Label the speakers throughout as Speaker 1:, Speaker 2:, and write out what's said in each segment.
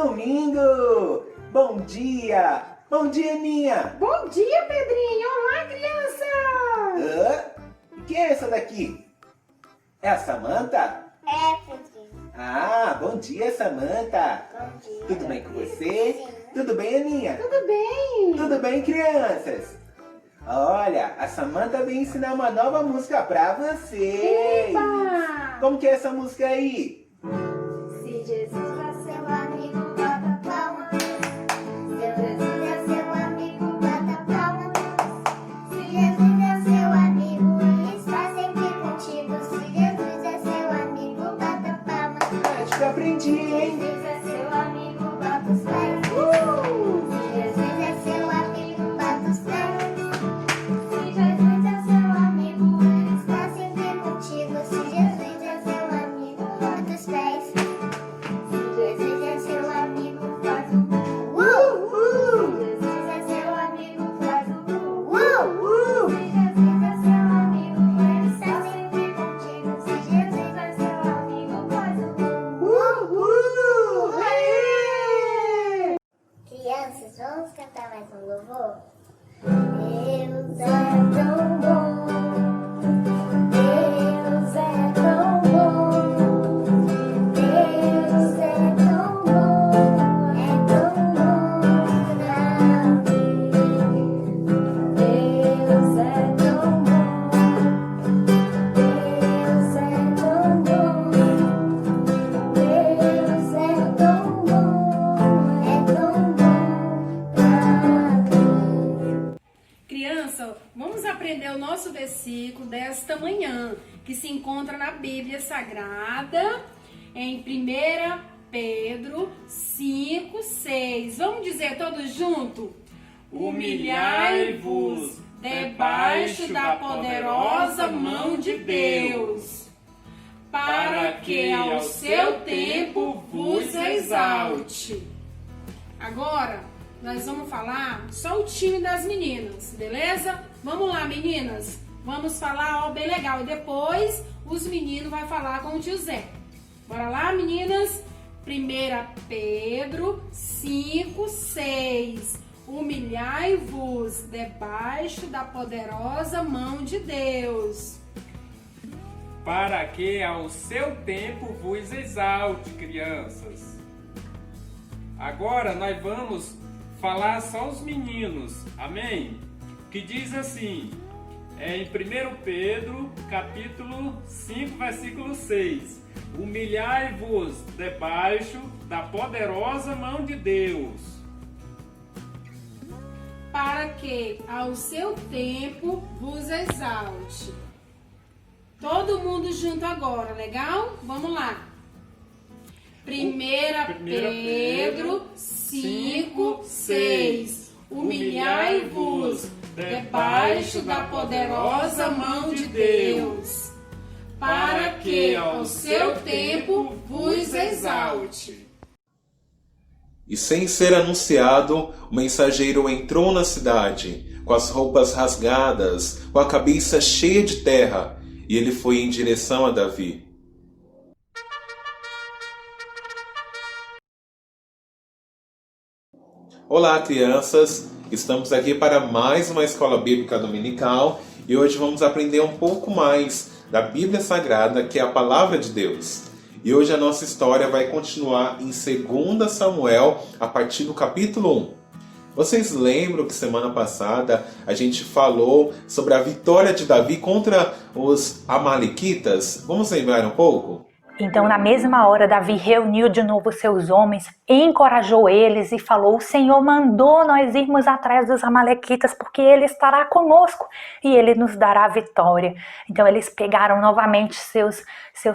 Speaker 1: domingo! Bom dia! Bom dia, Aninha!
Speaker 2: Bom dia, Pedrinho! Olá, criança!
Speaker 1: Quem é essa daqui? É a Samanta?
Speaker 3: É, Pedrinho.
Speaker 1: Ah, bom dia, Samanta!
Speaker 3: Bom dia.
Speaker 1: Tudo bem com você?
Speaker 3: Sim.
Speaker 1: Tudo bem, Aninha?
Speaker 2: Tudo bem?
Speaker 1: Tudo bem, crianças? Olha, a Samanta vem ensinar uma nova música pra vocês!
Speaker 2: Eba!
Speaker 1: Como que é essa música aí?
Speaker 3: Se Jesus é seu amigo, bata palma. Se Jesus é seu amigo, bata palma. Se Jesus é seu amigo, ele está sempre contigo. Se Jesus é seu amigo, bata palma.
Speaker 1: Acho que eu aprendi,
Speaker 3: Se
Speaker 1: hein?
Speaker 3: Jesus é seu amigo, bata os pés. Se Jesus é seu amigo, bata os pés. Se Jesus é seu amigo, ele está sempre contigo. Se Jesus é seu amigo, bata os pés. Se Jesus é seu amigo, faz um
Speaker 1: Uhul!
Speaker 3: Se Jesus é seu amigo, faz um
Speaker 1: Uhul!
Speaker 3: Se Jesus é seu amigo, ele está sempre contigo. Se Jesus é seu amigo, faz um
Speaker 1: Uhul! Aê!
Speaker 3: Crianças, vamos cantar mais um louvor? Deus é tão bom. Deus é tão bom. Deus é tão bom. É tão bom pra mim. Deus é tão bom. Deus é tão bom. Deus é tão bom. É tão bom pra mim.
Speaker 2: Criança, vamos aprender o nosso versículo desta manhã, que se encontra na Bíblia Sagrada, em 1 Pedro 5:6. Vamos dizer todos juntos?
Speaker 4: Humilhai-vos
Speaker 2: debaixo da poderosa mão de Deus, para que ao seu tempo vos exalte. Agora, nós vamos falar só o time das meninas, beleza? Vamos lá, meninas. Vamos falar, ó, bem legal. E depois os meninos vão falar com o tio Zé. Bora lá, meninas? 1 Pedro 5:6. Humilhai-vos debaixo da poderosa mão de Deus.
Speaker 4: para que ao seu tempo vos exalte, crianças. Agora nós vamos falar só os meninos, amém? Que diz assim, em 1 Pedro, capítulo 5, versículo 6. Humilhai-vos debaixo da poderosa mão de Deus,
Speaker 2: para que ao seu tempo vos exalte. Todo mundo junto agora, legal? Vamos lá. 1 Pedro 5:6. Humilhai-vos debaixo da poderosa mão de Deus, para que ao seu tempo vos exalte.
Speaker 5: E sem ser anunciado, o mensageiro entrou na cidade, com as roupas rasgadas, com a cabeça cheia de terra, e ele foi em direção a Davi. Olá, crianças! Estamos aqui para mais uma escola bíblica dominical e hoje vamos aprender um pouco mais da Bíblia Sagrada, que é a Palavra de Deus. E hoje a nossa história vai continuar em 2 Samuel, a partir do capítulo 1. Vocês lembram que semana passada a gente falou sobre a vitória de Davi contra os amalequitas? Vamos lembrar um pouco?
Speaker 6: Então, na mesma hora, Davi reuniu de novo seus homens, encorajou eles e falou: o Senhor mandou nós irmos atrás dos amalequitas, porque Ele estará conosco e Ele nos dará a vitória. Então, eles pegaram novamente seus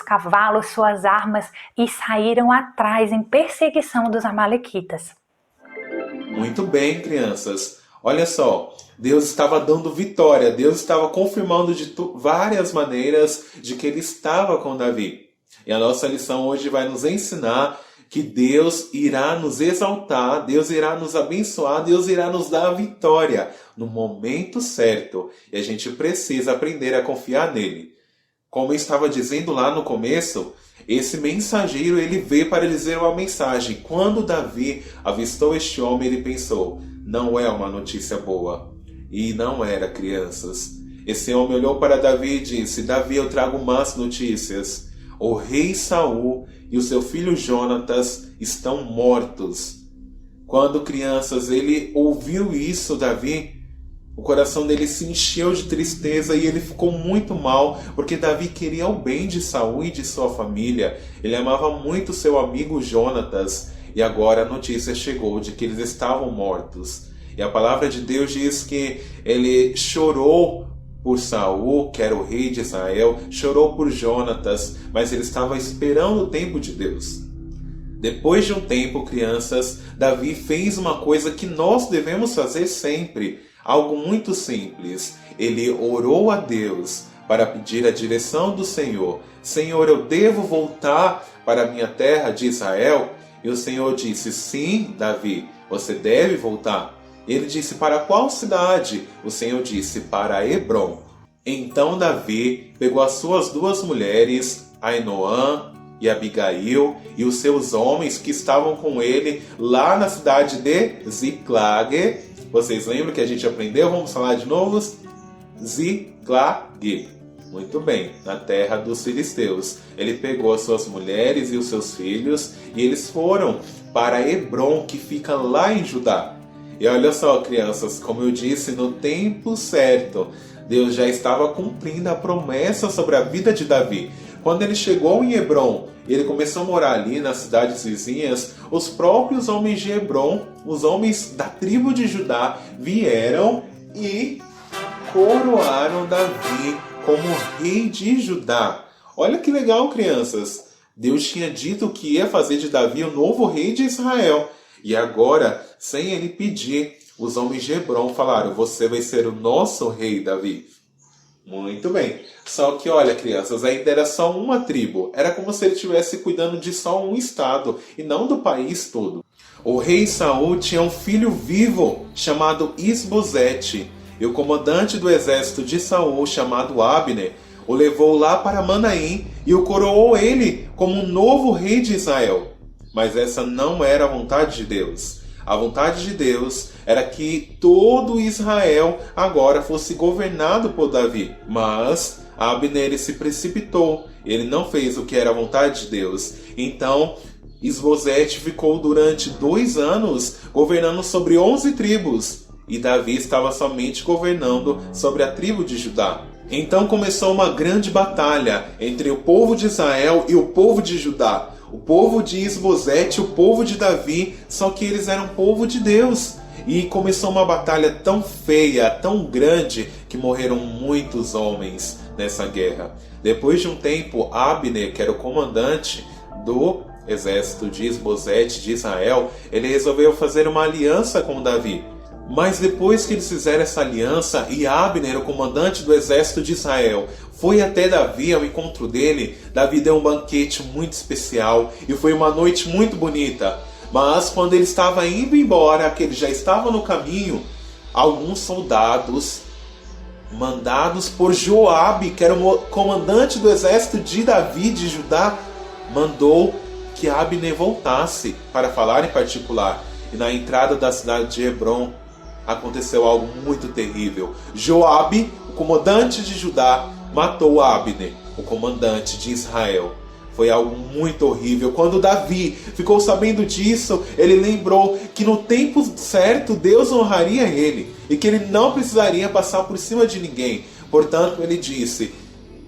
Speaker 6: cavalos, suas armas e saíram atrás em perseguição dos amalequitas.
Speaker 5: Muito bem, crianças. Olha só, Deus estava dando vitória, Deus estava confirmando de várias maneiras de que Ele estava com Davi. E a nossa lição hoje vai nos ensinar que Deus irá nos exaltar, Deus irá nos abençoar, Deus irá nos dar a vitória no momento certo. E a gente precisa aprender a confiar nele. Como eu estava dizendo lá no começo, esse mensageiro ele veio para dizer uma mensagem. Quando Davi avistou este homem, ele pensou, não é uma notícia boa. E não era, crianças. Esse homem olhou para Davi e disse, Davi, eu trago más notícias. O rei Saul e o seu filho Jonatas estão mortos. Quando, crianças, ele ouviu isso, Davi, o coração dele se encheu de tristeza e ele ficou muito mal, porque Davi queria o bem de Saul e de sua família. Ele amava muito seu amigo Jonatas, e agora a notícia chegou de que eles estavam mortos. E a palavra de Deus diz que ele chorou por Saul, que era o rei de Israel, chorou por Jonatas, mas ele estava esperando o tempo de Deus. Depois de um tempo, crianças, Davi fez uma coisa que nós devemos fazer sempre, algo muito simples. Ele orou a Deus para pedir a direção do Senhor. Senhor, eu devo voltar para a minha terra de Israel? E o Senhor disse, sim, Davi, você deve voltar. Ele disse, para qual cidade? O Senhor disse, para Hebrom. Então Davi pegou as suas 2 mulheres, Ainoã e Abigail, e os seus homens que estavam com ele lá na cidade de Ziclag. Vocês lembram que a gente aprendeu? Vamos falar de novo? Ziclag. Muito bem, na terra dos filisteus. Ele pegou as suas mulheres e os seus filhos e eles foram para Hebrom, que fica lá em Judá. E olha só, crianças, como eu disse, no tempo certo, Deus já estava cumprindo a promessa sobre a vida de Davi. Quando ele chegou em Hebrom e ele começou a morar ali nas cidades vizinhas, os próprios homens de Hebrom, os homens da tribo de Judá, vieram e coroaram Davi como rei de Judá. Olha que legal, crianças! Deus tinha dito que ia fazer de Davi o novo rei de Israel. E agora, sem ele pedir, os homens de Hebrom falaram, você vai ser o nosso rei, Davi. Muito bem. Só que, olha, crianças, ainda era só uma tribo. Era como se ele estivesse cuidando de só um estado e não do país todo. O rei Saul tinha um filho vivo chamado Isbosete. E o comandante do exército de Saul, chamado Abner, o levou lá para Manaim e o coroou ele como um novo rei de Israel. Mas essa não era a vontade de Deus. A vontade de Deus era que todo Israel agora fosse governado por Davi. Mas Abner se precipitou. Ele não fez o que era a vontade de Deus. Então, Isbosete ficou durante 2 anos governando sobre 11 tribos. E Davi estava somente governando sobre a tribo de Judá. Então começou uma grande batalha entre o povo de Israel e o povo de Judá. O povo de Isbosete e o povo de Davi, só que eles eram povo de Deus. E começou uma batalha tão feia, tão grande, que morreram muitos homens nessa guerra. Depois de um tempo, Abner, que era o comandante do exército de Isbosete de Israel, ele resolveu fazer uma aliança com Davi. Mas depois que eles fizeram essa aliança e Abner, o comandante do exército de Israel, foi até Davi ao encontro dele, Davi deu um banquete muito especial e foi uma noite muito bonita. Mas quando ele estava indo embora, que ele já estava no caminho, alguns soldados mandados por Joabe, que era o comandante do exército de Davi de Judá, mandou que Abner voltasse para falar em particular. E na entrada da cidade de Hebrom, aconteceu algo muito terrível. Joabe, o comandante de Judá, matou Abner, o comandante de Israel. Foi algo muito horrível. Quando Davi ficou sabendo disso, ele lembrou que no tempo certo Deus honraria ele e que ele não precisaria passar por cima de ninguém. Portanto, ele disse: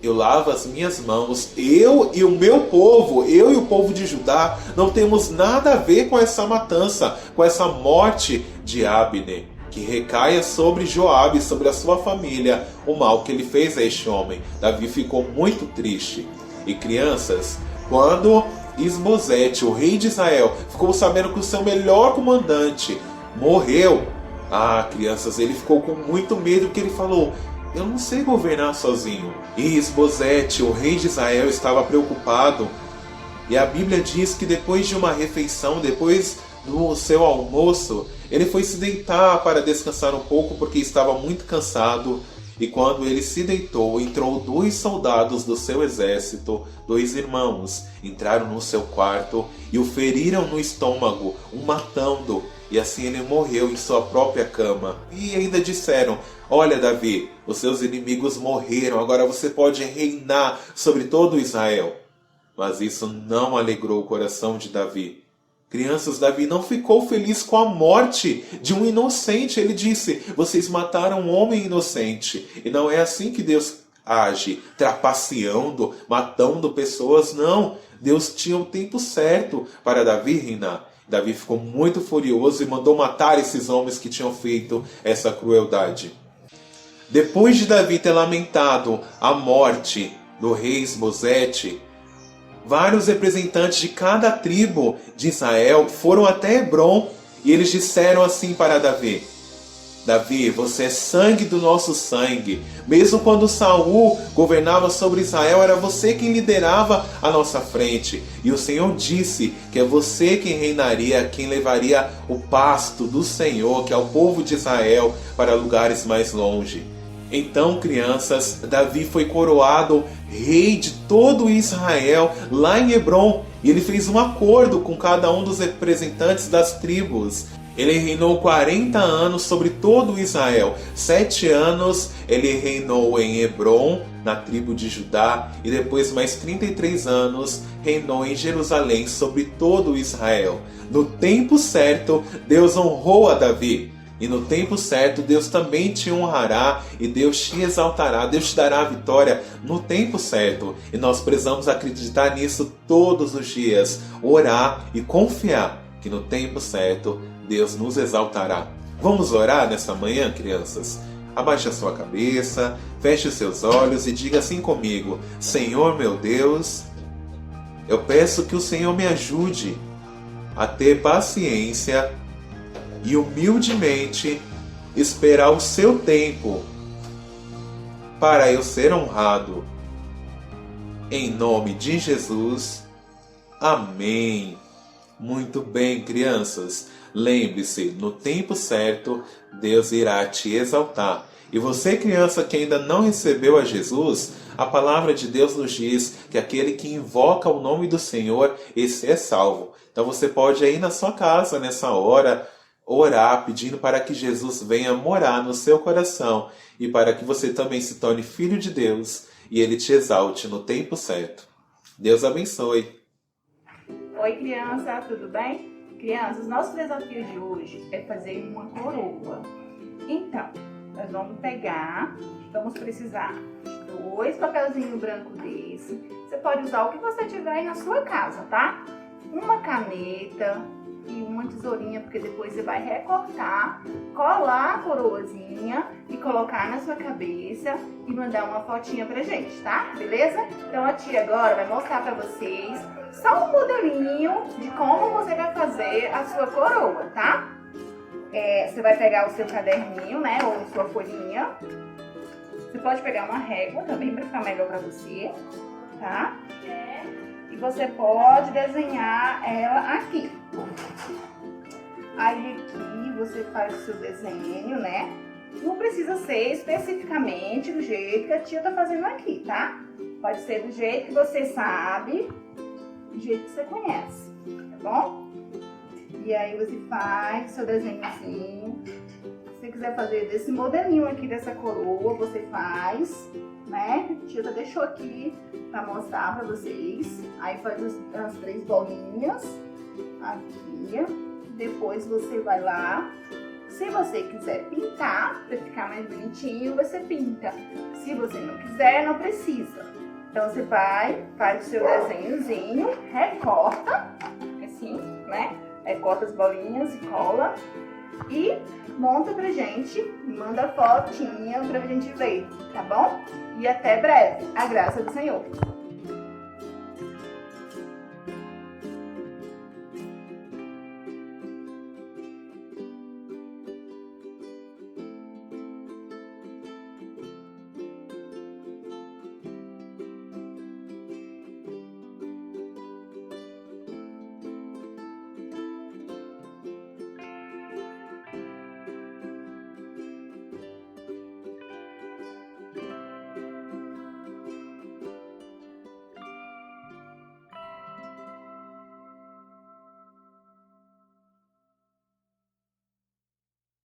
Speaker 5: eu lavo as minhas mãos, eu e o meu povo, eu e o povo de Judá, não temos nada a ver com essa matança, com essa morte de Abner. Que recaia sobre Joabe, sobre a sua família, o mal que ele fez a este homem. Davi ficou muito triste. E crianças, quando Isbosete, o rei de Israel, ficou sabendo que o seu melhor comandante morreu, crianças, ele ficou com muito medo, porque ele falou: eu não sei governar sozinho. E Isbosete, o rei de Israel, estava preocupado. E a Bíblia diz que depois de uma refeição, depois do seu almoço, ele foi se deitar para descansar um pouco porque estava muito cansado. E quando ele se deitou, entrou 2 soldados do seu exército, 2 irmãos, entraram no seu quarto e o feriram no estômago, o matando. E assim ele morreu em sua própria cama. E ainda disseram: olha, Davi, os seus inimigos morreram, agora você pode reinar sobre todo Israel. Mas isso não alegrou o coração de Davi. Crianças, Davi não ficou feliz com a morte de um inocente. Ele disse: vocês mataram um homem inocente. E não é assim que Deus age, trapaceando, matando pessoas. Não, Deus tinha o tempo certo para Davi reinar. Davi ficou muito furioso e mandou matar esses homens que tinham feito essa crueldade. Depois de Davi ter lamentado a morte do rei Isbosete, vários representantes de cada tribo de Israel foram até Hebrom e eles disseram assim para Davi: Davi, você é sangue do nosso sangue. Mesmo quando Saul governava sobre Israel, era você quem liderava a nossa frente. E o Senhor disse que é você quem reinaria, quem levaria o pasto do Senhor, que é o povo de Israel, para lugares mais longe. Então, crianças, Davi foi coroado rei de todo Israel lá em Hebrom. E ele fez um acordo com cada um dos representantes das tribos. Ele reinou 40 anos sobre todo Israel. 7 anos ele reinou em Hebrom, na tribo de Judá. E depois mais 33 anos reinou em Jerusalém sobre todo Israel. No tempo certo, Deus honrou a Davi. E no tempo certo, Deus também te honrará e Deus te exaltará. Deus te dará a vitória no tempo certo. E nós precisamos acreditar nisso todos os dias. Orar e confiar que no tempo certo Deus nos exaltará. Vamos orar nessa manhã, crianças? Abaixe a sua cabeça, feche os seus olhos e diga assim comigo: Senhor meu Deus, eu peço que o Senhor me ajude a ter paciência e humildemente esperar o seu tempo para eu ser honrado. Em nome de Jesus, amém. Muito bem, crianças. Lembre-se, no tempo certo, Deus irá te exaltar. E você, criança que ainda não recebeu a Jesus, a palavra de Deus nos diz que aquele que invoca o nome do Senhor, esse é salvo. Então você pode ir na sua casa nessa hora, orar pedindo para que Jesus venha morar no seu coração e para que você também se torne filho de Deus e Ele te exalte no tempo certo. Deus abençoe.
Speaker 6: Oi, criança, tudo bem? Crianças, nosso desafio de hoje é fazer uma coroa. Então, nós vamos precisar de 2 papelzinhos brancos desse. Você pode usar o que você tiver aí na sua casa, tá? Uma caneta e uma tesourinha, porque depois você vai recortar, colar a coroazinha e colocar na sua cabeça e mandar uma fotinha pra gente, tá? Beleza? Então a tia agora vai mostrar pra vocês só um modelinho de como você vai fazer a sua coroa, tá? Você vai pegar o seu caderninho, né, ou sua folhinha. Você pode pegar uma régua também para ficar melhor pra você, tá? E você pode desenhar ela aqui. Aí aqui você faz o seu desenho, né? Não precisa ser especificamente do jeito que a tia tá fazendo aqui, tá? Pode ser do jeito que você sabe, do jeito que você conhece, tá bom? E aí você faz o seu desenhozinho. Se você quiser fazer desse modelinho aqui, dessa coroa, você faz, né? A tia já deixou aqui pra mostrar pra vocês. Aí faz as 3 bolinhas aqui. Depois você vai lá. Se você quiser pintar, pra ficar mais bonitinho, você pinta. Se você não quiser, não precisa. Então você vai, faz o seu desenhozinho, recorta, assim, né? Recorta as bolinhas e cola. E monta pra gente, manda fotinha pra gente ver, tá bom? E até breve. A graça do Senhor.